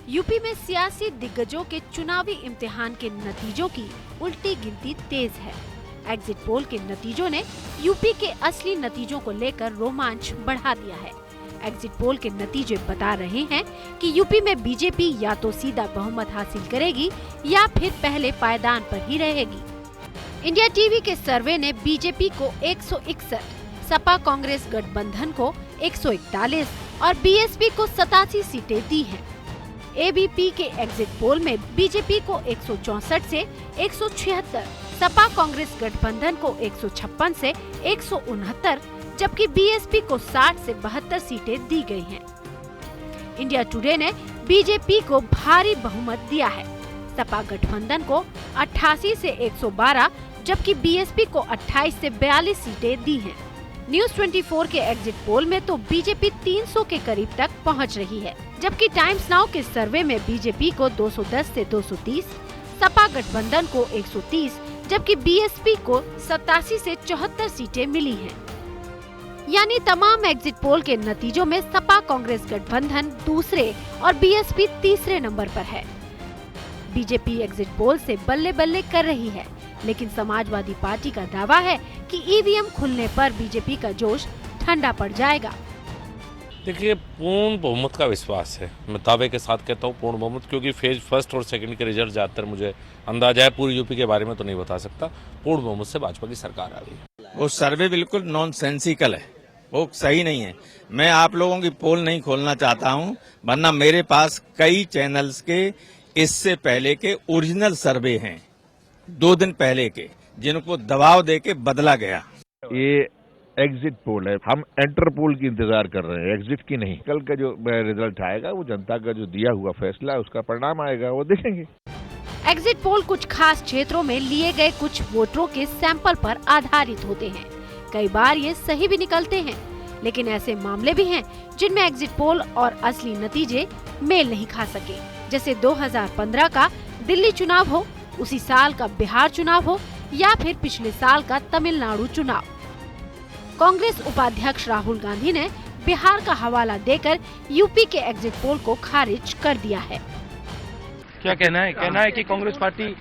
UP में सियासी दिग्गजों के चुनावी इम्तिहान के नतीजों की उल्टी गिनती तेज है। एग्जिट पोल के नतीजों ने यूपी के असली नतीजों को लेकर रोमांच बढ़ा दिया है। एग्जिट पोल के नतीजे बता रहे हैं कि यूपी में बीजेपी या तो सीधा बहुमत हासिल करेगी या फिर पहले पायदान पर ही रहेगी। इंडिया टीवी के सर्वे ने बीजेपी को 161, सपा कांग्रेस गठबंधन को 141 और बीएसपी को 87 सीटें दी हैं। एबीपी के एग्जिट पोल में बीजेपी को 164 से 176, सपा कांग्रेस गठबंधन को 156 से 169, जबकि बीएसपी को 60 से 72 सीटें दी गई हैं। इंडिया टुडे ने बीजेपी को भारी बहुमत दिया है। सपा गठबंधन को 88 से 112, जबकि बीएसपी को 28 से 42 सीटें दी हैं। न्यूज 24 के एग्जिट पोल में तो बीजेपी 300 के करीब तक पहुंच रही है, जबकि टाइम्स नाउ के सर्वे में बीजेपी को 210 से 230, सपा गठबंधन को 130, जबकि बीएसपी को 87 से 74 सीटें मिली हैं। यानी तमाम एग्जिट पोल के नतीजों में सपा कांग्रेस गठबंधन दूसरे और बीएसपी तीसरे नंबर पर है। बीजेपी एग्जिट पोल से बल्ले बल्ले कर रही है, लेकिन समाजवादी पार्टी का दावा है कि ईवीएम खुलने पर बीजेपी का जोश ठंडा पड़ जाएगा। देखिए, पूर्ण बहुमत का विश्वास है। मैं दावे के साथ कहता हूँ पूर्ण बहुमत, क्योंकि फेज फर्स्ट और सेकंड के रिजल्ट ज्यादातर मुझे अंदाजा है, पूरी यूपी के बारे में तो नहीं बता सकता। पूर्ण बहुमत से भाजपा की सरकार आ रही है। वो सर्वे बिल्कुल नॉनसेंसिकल है, वो सही नहीं है। मैं आप लोगों की पोल नहीं खोलना चाहता हूँ, वरना मेरे पास कई चैनल्स के इससे पहले के ओरिजिनल सर्वे हैं, 2 दिन पहले के, जिनको दबाव देके बदला गया। ये एग्जिट पोल है, हम एंटर पोल की इंतजार कर रहे हैं, एग्जिट की नहीं। कल का जो रिजल्ट आएगा वो जनता का जो दिया हुआ फैसला है, उसका परिणाम आएगा, वो देखेंगे। एग्जिट पोल कुछ खास क्षेत्रों में लिए गए कुछ वोटरों के सैंपल पर आधारित होते हैं। कई बार ये सही भी निकलते हैं, लेकिन ऐसे मामले भी हैं जिनमें एग्जिट पोल और असली नतीजे मेल नहीं खा सके। जैसे 2015 का दिल्ली चुनाव हो, उसी साल का बिहार चुनाव हो या फिर पिछले साल का तमिलनाडु चुनाव। कांग्रेस उपाध्यक्ष राहुल गांधी ने बिहार का हवाला देकर यूपी के एग्जिट पोल को खारिज कर दिया है। क्या कहना है? कहना है कि कांग्रेस पार्टी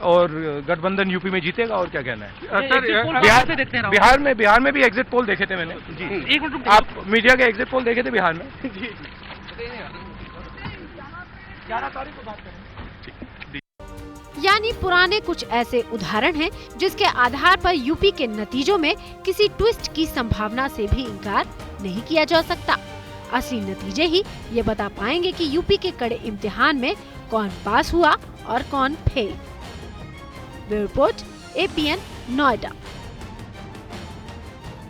और गठबंधन यूपी में जीतेगा, और क्या कहना है? सर, बिहार में भी एग्जिट पोल देखे थे मैंने जी। आप मीडिया के एग्जिट पोल देखे थे बिहार में जी। 11 तारीख को बात करें। यानी पुराने कुछ ऐसे उदाहरण हैं जिसके आधार पर यूपी के नतीजों में किसी ट्विस्ट की संभावना से भी इनकार नहीं किया जा सकता। असली नतीजे ही ये बता पाएंगे कि यूपी के कड़े इम्तिहान में कौन पास हुआ और कौन fail. Bureau report, APN, Noida.